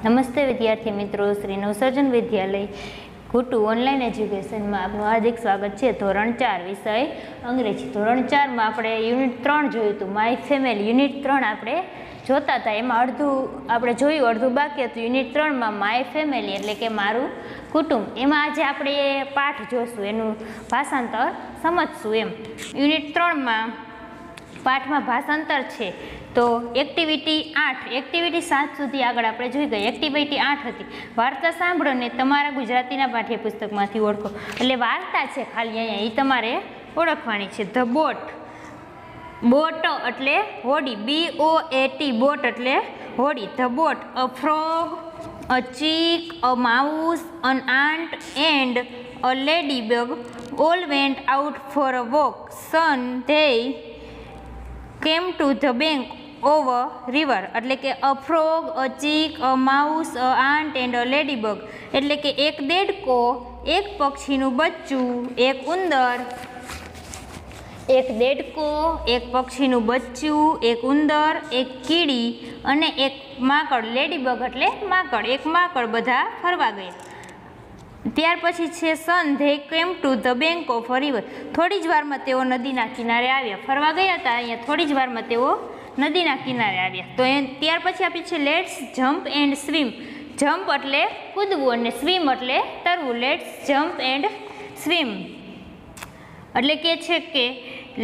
નમસ્તે વિદ્યાર્થી મિત્રો, શ્રી નવસર્જન વિદ્યાલય ઘુટુ ઓનલાઈન એજ્યુકેશનમાં આપનું હાર્દિક સ્વાગત છે। ધોરણ 4 વિષય અંગ્રેજી। ધોરણ 4માં આપણે યુનિટ 3 જોયું હતું, માય ફેમિલી। યુનિટ 3 આપણે જોતા હતા, એમાં અડધું આપણે જોયું, અડધું બાકી હતું। યુનિટ 3માં માય ફેમિલી એટલે કે મારું કુટુંબ, એમાં આજે આપણે એ પાઠ જોશું, એનું ભાષાંતર સમજશું એમ। યુનિટ 3માં પાઠમાં ભાષાંતર છે તો એક્ટિવિટી 8, એક્ટિવિટી 7 સુધી આગળ આપણે જોઈ ગયા। એક્ટિવિટી 8 હતી વાર્તા સાંભળો ને તમારા ગુજરાતીના પાઠ્યપુસ્તકમાંથી ઓળખો। એટલે વાર્તા છે ખાલી અહીંયા, એ તમારે ઓળખવાની છે। ધ બોટ, બોટ એટલે હોડી, BOAT, બોટ એટલે હોડી। The boat, a frog, a chick, a mouse, an ant and a ladybug all went out for a walk. Soon they came to the bank of a river. એટલે કે a frog, a chick, a mouse, a ant and a ladybug એટલે કે એક દેડકો, એક પક્ષીનું બચ્ચું, એક ઉંદર, એક દેડકો, એક પક્ષીનું બચ્ચું, એક ઉંદર, એક કીડી અને એક માકડ, લેડીબગ એટલે માકડ, એક માકડ બધા ફરવા ગયા। ત્યાર પછી છે soon they came to the bank of a river, થોડી જ વારમાં તેઓ નદીના કિનારે આવ્યા। ફરવા ગયા હતા, અહીંયા થોડી જ વારમાં તેઓ નદીના કિનારે આવ્યા। તો ત્યાર પછી આપી છે let's jump and swim, jump એટલે કૂદવું અને સ્વિમ એટલે તરવું। લેટ્સ જમ્પ એન્ડ સ્વિમ એટલે કે છે કે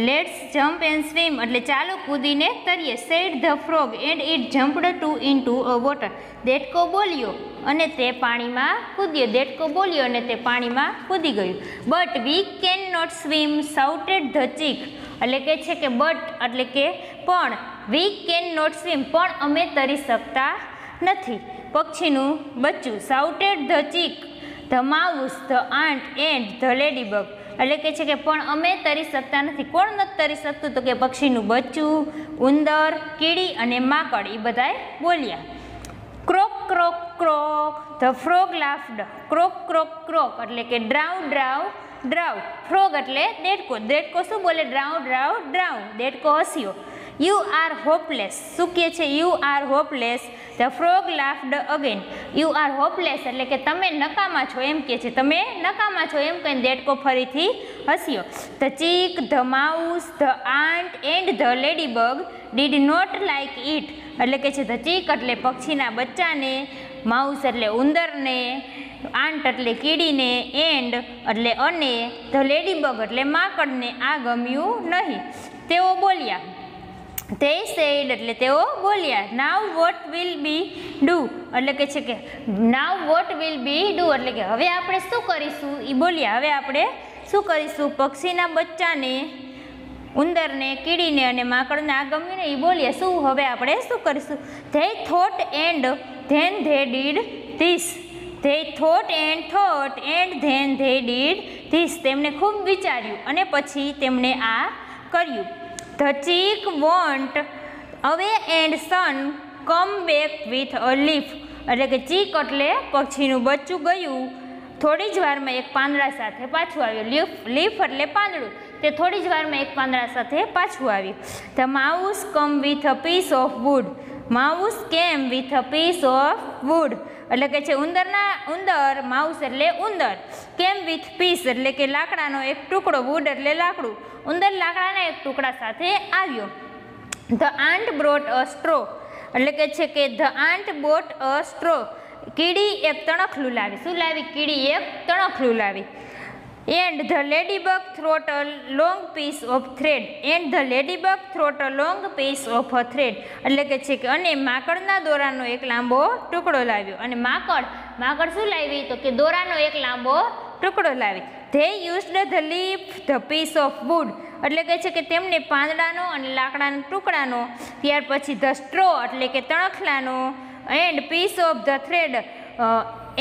લેટ્સ જમ્પ એન્ડ સ્વિમ એટલે ચાલો કૂદીને તરીએ। Said the frog and it jumped into a water, દેડકો બોલ્યો અને તે પાણીમાં કૂદ્યો, દેડકો બોલ્યો અને તે પાણીમાં કૂદી ગયું। But we can not swim, shouted the chick એટલે કે છે કે બટ એટલે કે પણ, વી કેન નોટ સ્વિમ પણ અમે તરી શકતા નથી, પક્ષીનું બચ્ચું। Shouted the chick, the mouse, the ant and the ladybug એટલે કે છે કે પણ અમે તરી શકતા નથી। કોણ નથી તરી શકતું? તો કે પક્ષીનું બચ્ચું, ઉંદર, કીડી અને માકડ, એ બધાય બોલ્યા। ક્રોક ક્રોક ક્રોક, ધ ફ્રોગ લાફ્ડ, ક્રોક ક્રોક ક્રોક એટલે કે ડ્રાઉ ડ્રાઉ ડ્રાઉ, ફ્રોગ એટલે દેડકો, દેડકો શું બોલે? ડ્રાઉ ડ્રાઉ ડ્રાઉ, દેડકો હસ્યો। યુ આર હોપલેસ, શું કહે છે? You are hopeless, the frog laughed again, you are hopeless એટલે કે તમે નકામા છો એમ કહે છે, તમે નકામા છો એમ કહીને દેડકો ફરીથી હસ્યો। The chick, the mouse, the ant and the ladybug did not like it એટલે કે છે ધ ચીક એટલે પક્ષીના બચ્ચાને, માઉસ એટલે ઉંદરને, આન્ટ એટલે કીડીને, એન્ડ એટલે અને, ધ લેડીબગ એટલે માકડને આ ગમ્યું નહીં, તેઓ બોલ્યા। તે સેડ એટલે તેઓ બોલ્યા। નાવ વોટ વિલ બી ડુ એટલે કે છે કે નાવ વોટ વિલ બી ડુ એટલે કે હવે આપણે શું કરીશું, એ બોલ્યા, હવે આપણે શું કરીશું? પક્ષીના બચ્ચાને, ઉંદરને, કીડીને અને માકડને આ ગમ્યું ને, એ બોલ્યા શું હવે આપણે શું કરીશું? They thought and then they did this, they thought and then they did this તેમણે ખૂબ વિચાર્યું અને પછી તેમણે આ કર્યું। The chick went away and soon come back with a leaf એટલે કે ચીક એટલે પક્ષીનું બચ્ચું ગયું, થોડી જ વારમાં એક પાંદડા સાથે પાછું આવ્યું। લીફ એટલે પાંદડું, તે થોડી જ વારમાં એક પાંદડા સાથે પાછું આવ્યું। The mouse come with a piece of wood, mouse came with a piece of wood એટલે કે છે ઉંદર, માઉસ એટલે ઉંદર, કેમ વિથ પીસ એટલે કે લાકડાનો એક ટુકડો, વુડ એટલે લાકડું, ઉંદર લાકડાના એક ટુકડા સાથે આવ્યો। The ant brought a straw એટલે કે છે કે the ant brought a straw કીડી એક તણખલું લાવી, શું લાવી? કીડી એક તણખલું લાવી। And the ladybug brought a long piece of thread, and the ladybug brought a long piece of a thread એટલે કે છે કે અને માકડના દોરાનો એક લાંબો ટુકડો લાવ્યો, અને માકડ શું લાવી? તો કે દોરાનો એક લાંબો ટુકડો લાવી। They used the leaf the piece of wood એટલે કે છે કે તેમને પાંદડાનો અને લાકડાના ટુકડાનો, ત્યાર પછી ધ સ્ટ્રો એટલે કે તણખલાનો, and piece of the thread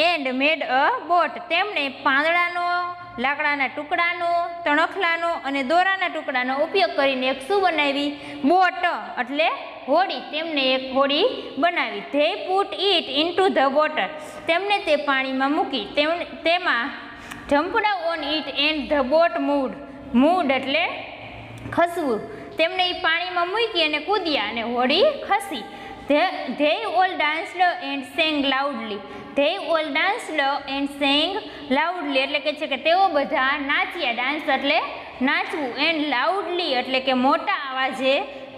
and made a boat તેમણે પાંદડાનો, લાકડાના ટુકડાનો, તણખલાનો અને દોરાના ટુકડાનો ઉપયોગ કરીને એક શું બનાવી? બોટ એટલે હોડી, તેમને એક હોડી બનાવી। They put it into the water તેમને તે પાણીમાં મૂકી, તેમાં jumped on it and the boat mood એટલે ખસવું, તેમણે એ પાણીમાં મૂકી અને કૂદ્યા અને હોડી ખસી। they all danced and sang loudly. They all danced and sang loudly એટલે કે છે કે તેઓ બધા નાચ્યા. ડાન્સ એટલે નાચવું, એન્ડ લાઉડલી એટલે કે મોટા અવાજે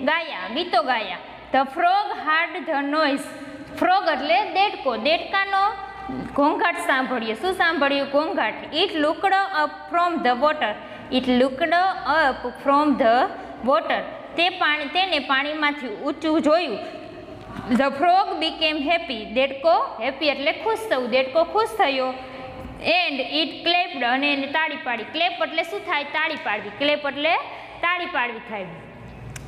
ગાયા, ગીતો ગાયા. The frog heard the noise. Frog એટલે દેડકો, દેડકાનો ઘોંઘાટ સાંભળ્યો. શું સાંભળ્યું? ઘોંઘાટ. It looked up from the water. It looked up from the water. તેને પાણીમાંથી ઊંચું જોયું. The frog became happy. દેડકો હેપી એટલે ખુશ થવું. દેડકો ખુશ થયો. એન્ડ ઇટ ક્લેપ્ડ અને એને તાળી પાડી. ક્લેપ એટલે શું થાય? તાળી પાડવી. ક્લેપ એટલે તાળી પાડવી થાય.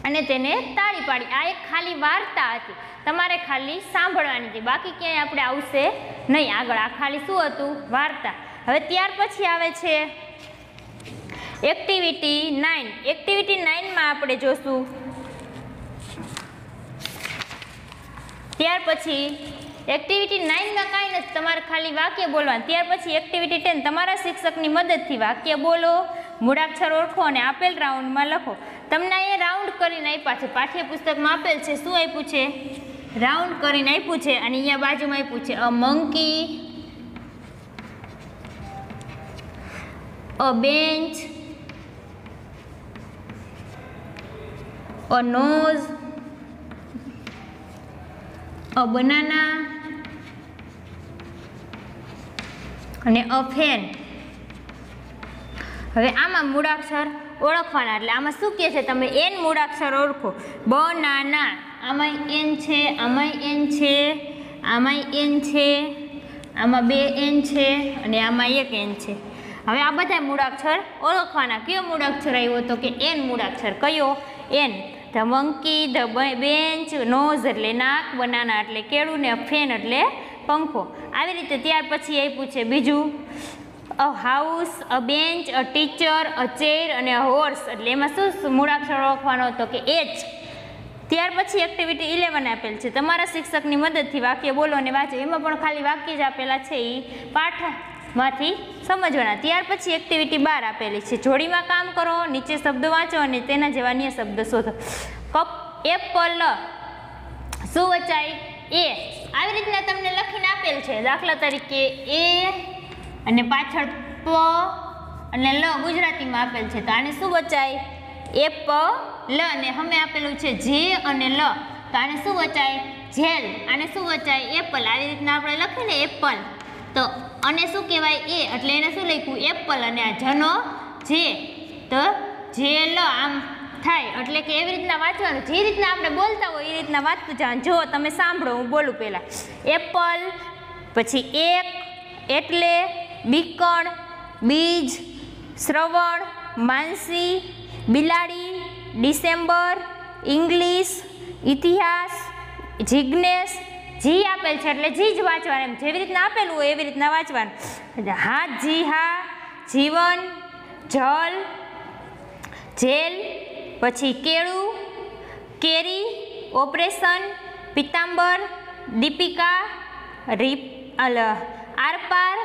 અને તેને તાળી પાડી. આ એક ખાલી વાર્તા હતી, તમારે ખાલી સાંભળવાની હતી, બાકી ક્યાંય આપણે આવશે નહીં આગળ. આ ખાલી શું હતું? વાર્તા. હવે ત્યાર પછી આવે છે એક્ટિવિટી 9. એક્ટિવિટી 9માં આપણે જોશું. ત્યાર પછી એક્ટિવિટી 9માં કાંઈ નથી, તમારે ખાલી વાક્ય બોલવાનું. ત્યાર પછી એક્ટિવિટી 10, તમારા શિક્ષકની મદદથી વાક્ય બોલો, મૂળાક્ષર ઓળખો અને આપેલ રાઉન્ડમાં લખો. તમને અહીંયા રાઉન્ડ કરીને આપ્યા છે, પાઠ્યપુસ્તકમાં આપેલ છે. શું આપ્યું છે? રાઉન્ડ કરીને આપ્યું છે. અને અહીંયા બાજુમાં આપ્યું છે a monkey, a bench, a nose, a banana અને a fan. હવે આમાં મૂળાક્ષર ઓળખવાના. એટલે આમાં શું કહે છે? તમે એન મૂળાક્ષર ઓળખો. બનાના, આમાં એન છે, આમાં એન છે, આમાં એન છે, આમાં 2 એન છે અને આમાં 1 એન છે. હવે આ બધા મૂળાક્ષર ઓળખવાના. કયો મૂળાક્ષર આવ્યો? તો કે એન મૂળાક્ષર. કયો? N. The monkey, the bench, nose એટલે નાક, બનાના એટલે કેળું ને ફેન એટલે પંખો. આવી રીતે ત્યાર પછી આપ્યું છે બીજું a house, a bench, a teacher, a chair અને અ હોર્સ. એટલે એમાં શું મૂળાક્ષર ઓળખવાનો હતો? કે એચ. ત્યાર પછી એક્ટિવિટી 11 આપેલ છે. તમારા શિક્ષકની મદદથી વાક્ય બોલો અને વાંચો. એમાં પણ ખાલી વાક્ય જ આપેલા છે, એ પાઠમાંથી સમજવાના. ત્યાર પછી એક્ટિવિટી 12 આપેલી છે. જોડીમાં કામ કરો, નીચે શબ્દો વાંચો અને તેના જેવા અન્ય શબ્દ શોધો. કપ, એપલ, શું વચાય? એ. આવી રીતના તમને લખીને આપેલ છે. દાખલા તરીકે એ અને પાછળ પ અને લ ગુજરાતીમાં આપેલ છે, તો આને શું વચાય? એપલ. અને અમે આપેલું છે જે અને લ, તો આને શું વચાય? જેલ. આને શું વચાય? એપલ. આવી રીતના આપણે લખીને એપલ, તો અને શું કહેવાય? એ. એટલે એને શું લખ્યું? એપલ. અને આ જનો જે, તો જેલ આમ થાય. એટલે કે એવી રીતના વાંચવાનું, જે રીતના આપણે બોલતા હોય એ રીતના વાંચતું જવાનું. જો તમે સાંભળો, હું બોલું પહેલાં. એપલ, પછી એક, એટલે, બીકણ, બીજ, શ્રવણ, માનસી, બિલાડી, ડિસેમ્બર, ઇંગ્લિશ, ઇતિહાસ, જિજ્ઞેસ. જી આપેલ છે એટલે જી જ વાંચવાનું. એમ જેવી રીતના આપેલું હોય એવી રીતના વાંચવાનું. હાથ, જી હા, જીવન, જલ, જેલ, પછી કેળું, કેરી, ઓપરેશન, પિતાંબર, દીપિકા, આરપાર,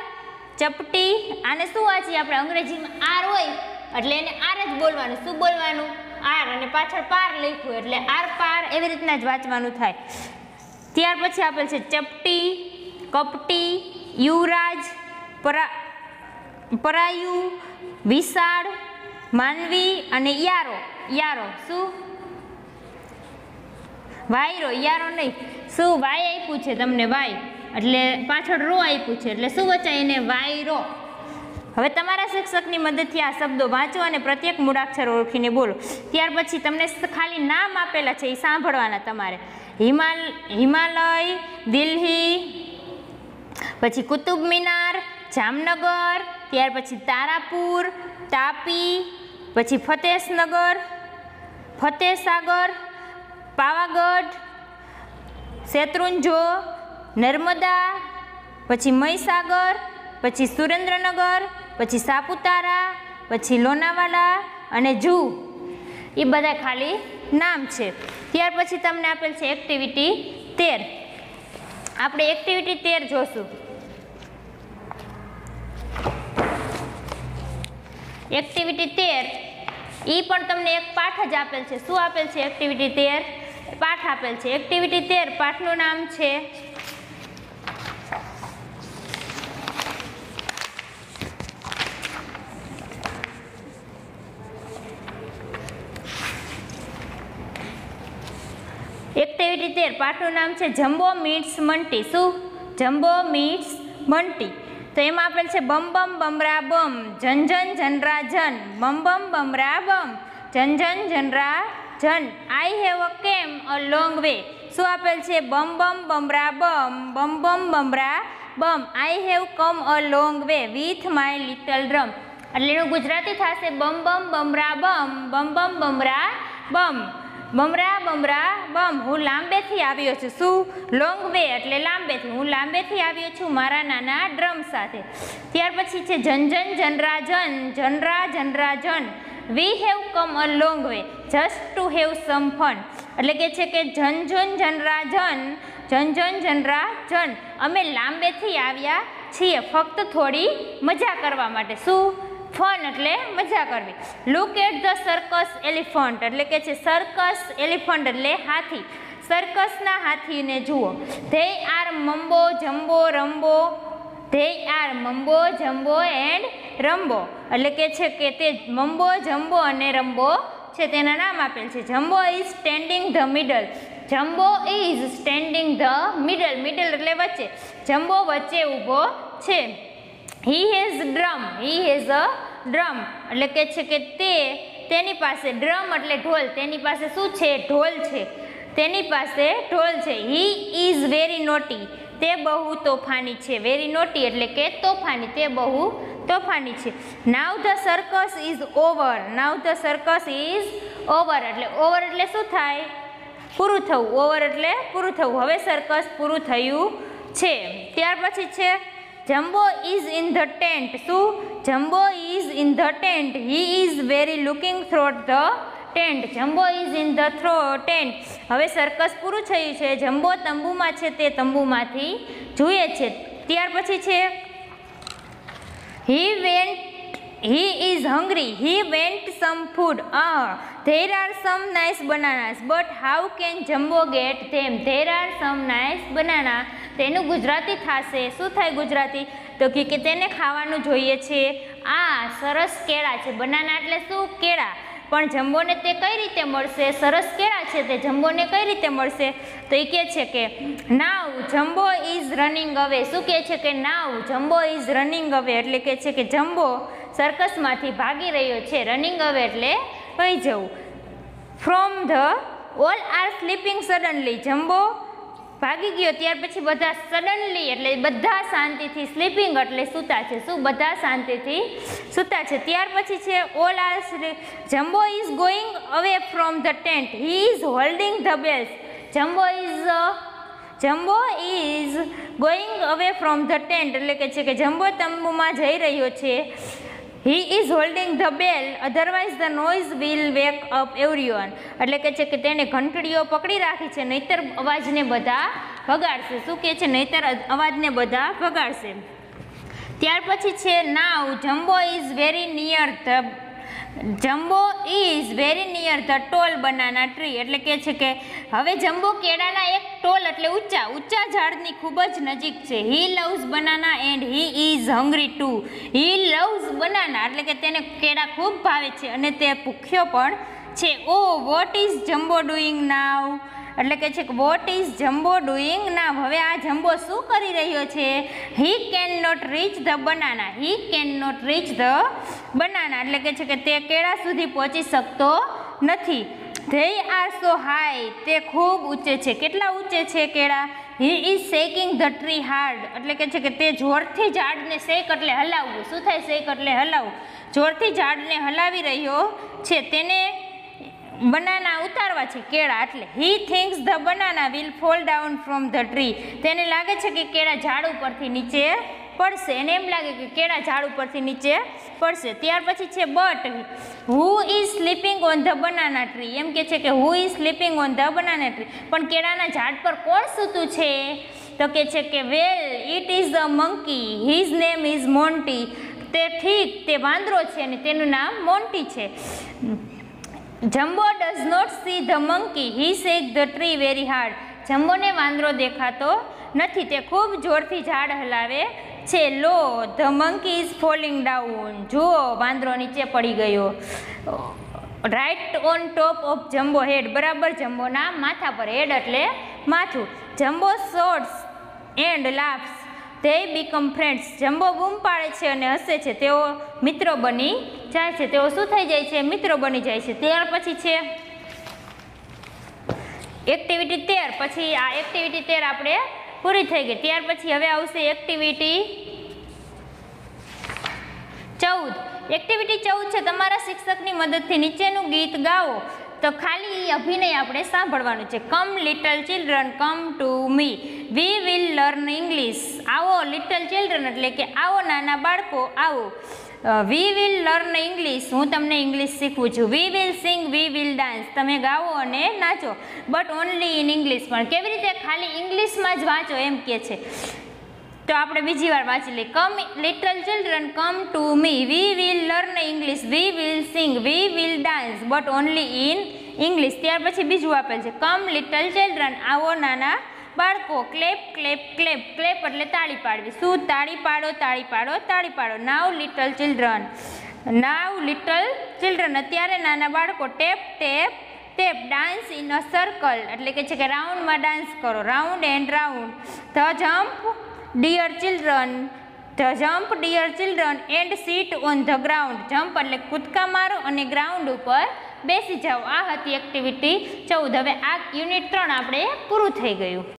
ચપટી. આને શું વાંચીએ આપણે? અંગ્રેજીમાં આર હોય એટલે એને આર જ બોલવાનું. શું બોલવાનું? આર. અને પાછળ પાર લખ્યું એટલે આર પાર. એવી રીતના જ વાંચવાનું થાય. ત્યાર પછી આપેલ છે ચપટી, કપટી, યુવરાજ, પરાયુ, વિશાળ, માનવી અને યારો. યારો શું? વાયરો. યારો નહીં. શું? વાય આપ્યું છે તમને, વાય. એટલે પાછળ રો આપ્યું છે એટલે શું વચાય? એને વાયરો. હવે તમારા શિક્ષકની મદદથી આ શબ્દો વાંચો અને પ્રત્યેક મૂળાક્ષર ઓળખીને બોલો. ત્યાર પછી તમને ખાલી નામ આપેલા છે એ સાંભળવાના તમારે. હિમાલય, દિલ્હી, પછી કુતુબ મિનાર, જામનગર, ત્યાર પછી તારાપુર, તાપી, પછી ફતેસાગર, પાવાગઢ, શેત્રુંજો, નર્મદા, પછી મહીસાગર, પછી સુરેન્દ્રનગર, પછી સાપુતારા, પછી લોનાવાલા અને જૂ. એ બધા ખાલી નામ છે. ત્યાર પછી તમને આપેલ છે એક્ટિવિટી 13. આપણે એક્ટિવિટી 13 જોશું. એક્ટિવિટી 13 એ પણ તમને એક પાઠ જ આપેલ છે. શું આપેલ છે? એક્ટિવિટી 13 પાઠ આપેલ છે. એક્ટિવિટી 13 પાઠનું નામ છે પાઠનું નામ છે જમ્બો મીટ્સ મંટી. શું? Jumbo meets Monty. તો એમાં આપેલ છે બમ બમ બમરા બમ, જન જન જનરા જન, બમ બમ બમરા બમ, જન જન જનરા જન, આઈ હેવ અ કેમ અ લોંગ વે. શું આપેલ છે? બમ બમ બમરા બમ, બમ બમ બમરા બમ, I have come a long way with my little drum. એટલે એનું ગુજરાતી થશે બમ બમ બમરા બમ, બમ બમ બમરા બમ, બમરા બમરા બમ, હું લાંબેથી આવ્યો છું. શું? લોંગ વે એટલે લાંબેથી, હું લાંબેથી આવ્યો છું મારા નાના ડ્રમ સાથે. ત્યાર પછી છે જન જન જનરા જન, જનરા જનરા જન, we have come a long way just to have some fun. એટલે કે છે કે જન જન જનરા જન, જન જન જનરા જન, અમે લાંબેથી આવ્યા છીએ ફક્ત થોડી મજા કરવા માટે. શું? ફન એટલે મજા કરવી. Look at the circus elephant. એટલે કે છે સર્કસ એલિફન્ટ એટલે હાથી. સર્કસના હાથીને જુઓ. They are mumbo jumbo rumbo, they are mumbo jumbo and rumbo. એટલે કે છે કે તે મમ્બો જમ્બો અને રમ્બો છે તેના નામ આપેલ છે. Jumbo is standing the middle. Jumbo is standing the middle. Middle એટલે વચ્ચે. જમ્બો વચ્ચે ઊભો છે. He has drum. He has a drum. એટલે કે છે કે તેની પાસે ડ્રમ એટલે ઢોલ. તેની પાસે શું છે? ઢોલ છે. તેની પાસે ઢોલ છે. હી ઇઝ વેરી નોટી. તે બહુ તોફાની છે. વેરી નોટી એટલે કે તોફાની. તે બહુ તોફાની છે. નાવ the circus is over. Now the circus is over. એટલે ઓવર એટલે શું થાય? પૂરું થવું. ઓવર એટલે પૂરું થવું. હવે સર્કસ પૂરું થયું છે. ત્યાર પછી છે jumbo is in the tent. શું? Jumbo is in the tent. He is very looking through the tent. Jumbo is in the tent. હવે સર્કસ પૂરું થયું છે. જમ્બો તંબુમાં છે. તે તંબુમાંથી જુએ છે. ત્યાર પછી છે he is hungry. He went some food. There are some nice bananas, but how can Jumbo get them? There are some nice banana. તેનું ગુજરાતી થશે. શું થાય ગુજરાતી? તો કે તેને ખાવાનું જોઈએ છે. આ સરસ કેળા છે. બનાના એટલે શું? કેળા. પણ જમ્બોને તે કઈ રીતે મળશે? સરસ કેળા છે તે જમ્બોને કઈ રીતે મળશે? તો એ કહે છે કે નાવ જમ્બો ઇઝ રનિંગ અવે. શું કહે છે કે નાવ જમ્બો ઇઝ રનિંગ અવે. એટલે કે છે કે જમ્બો સર્કસમાંથી ભાગી રહ્યો છે. રનિંગ અવે એટલે વહી જવું. From the all are sleeping suddenly. Jumbo ભાગી ગયો. ત્યાર પછી બધા સડનલી એટલે બધા શાંતિથી. સ્લીપિંગ એટલે સૂતા છે. શું? બધા શાંતિથી સૂતા છે. ત્યાર પછી છે all are jumbo is going away from the tent. He is holding the bells. Jumbo is going away from the tent. એટલે કે છે કે જમ્બો તંબુમાં જઈ રહ્યો છે. He is holding the bell otherwise the noise will wake up everyone. એટલે કે છે કે તેને ઘંટડીઓ પકડી રાખી છે નહીતર અવાજને બધા ભગાડશે. શું કહે છે? નહીતર અવાજને બધા ભગાડશે. ત્યાર પછી છે now jumbo is very near the jumbo is very near the tall banana tree. એટલે કે છે કે હવે જમ્બો કેળાના એક ટોલ એટલે ઊંચા ઝાડની ખૂબ જ નજીક છે. He loves banana and he is hungry too. He loves banana એટલે કે તેને કેળા ખૂબ ભાવે છે અને તે ભૂખ્યો પણ છે. Oh what is Jumbo doing now. એટલે કે છે કે what is Jumbo doing now. હવે આ જમ્બો શું કરી રહ્યો છે? He can not reach the banana. He can not reach the banana. એટલે કે છે કે તે કેળા સુધી પહોંચી શકતો નથી. They are so high. તે ખૂબ ઊંચે છે. કેટલા ઊંચે છે કેળા? He is shaking the tree hard. એટલે કે છે કે તે જોરથી ઝાડને શેક એટલે હલાવવું. શું થાય? શેક એટલે હલાવવું. જોરથી ઝાડને હલાવી રહ્યો છે. તેને બનાના ઉતારવા છે કેળા. એટલે he thinks the banana will fall down from the tree. તેને લાગે છે કે કેળા ઝાડ ઉપરથી નીચે પડશે. એને એમ લાગે કે કેળા ઝાડ ઉપરથી નીચે પડશે. ત્યાર પછી છે but who is sleeping on the banana tree. એમ કે છે કે who is sleeping on the banana tree. પણ કેળાના ઝાડ પર કોણ સૂતું છે? તો કે છે કે વેલ it is a monkey. His name is Monty. તે ઠીક તે વાંદરો છે અને તેનું નામ મોન્ટી છે. Jumbo does not see the monkey he shake the tree very hard. જમ્બોને વાંદરો દેખાતો નથી, તે ખૂબ જોરથી ઝાડ હલાવે છે. લો the monkey is falling down. જુઓ વાંદરો નીચે પડી ગયો. Right on top of jumbo head. બરાબર જમ્બોના માથા પર. હેડ એટલે માથું. Jumbo shouts and laughs. They become friends. જમ્બો બૂમ પાડે છે અને હસે છે. તેઓ મિત્રો બની જાય છે. તેઓ શું થઈ જાય છે? મિત્રો બની જાય છે. ત્યાર પછી છે એક્ટિવિટી 13. પછી આ એક્ટિવિટી 13 આપણે પૂરી થઈ ગઈ. ત્યાર પછી હવે આવશે એક્ટિવિટી 14. એક્ટિવિટી 14 છે તમારા શિક્ષકની મદદથી નીચેનું ગીત ગાઓ. તો ખાલી અભિનય આપણે સાંભળવાનું છે. Come little children come to me, we will learn English. આવો લિટલ ચિલ્ડ્રન એટલે કે આવો નાના બાળકો આવો. We will learn English. હું તમને ઇંગ્લિશ શીખવું છું. We will sing, we will dance. તમે ગાવો અને નાચો. But only in English. પણ કેવી રીતે? ખાલી ઇંગ્લિશમાં જ વાંચો એમ કે છે. તો આપણે બીજી વાર વાંચી લઈએ. Come little children come to me, we will learn English, we will sing, we will dance, but only in English. ત્યાર પછી બીજું આપેલ છે. Come little children. આવો નાના બાળકો. Clap clap clap. ક્લેપ એટલે તાળી પાડવી. શું? તાળી પાડો, તાળી પાડો, તાળી પાડો. Now little children. Now little children. અત્યારે નાના બાળકો. Tap tap tap. Dance in a circle એટલે કે છે કે રાઉન્ડમાં ડાન્સ કરો. Round and round. The jump dear children. The jump dear children and sit on the ground. Jump એટલે કૂદકા મારો અને ગ્રાઉન્ડ ઉપર બેસી જાઓ. આ હતી એક્ટિવિટી 14. હવે આ યુનિટ 3 આપણે પૂરું થઈ ગયું.